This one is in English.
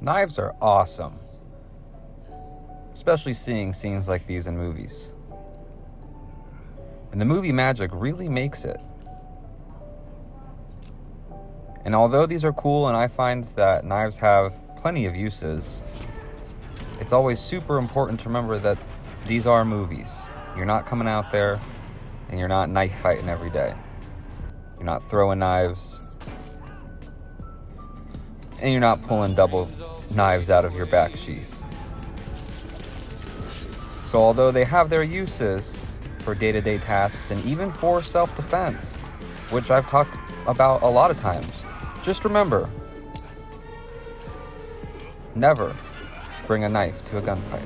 Knives are awesome, especially seeing scenes like these in movies. And the movie magic really makes it. And although these are cool and I find that knives have plenty of uses, it's always super important to remember that these are movies. You're not coming out there and you're not knife fighting every day. You're not throwing knives. And you're not pulling double knives out of your back sheath. So although they have their uses for day-to-day tasks and even for self-defense, which I've talked about a lot of times, just remember, never bring a knife to a gunfight.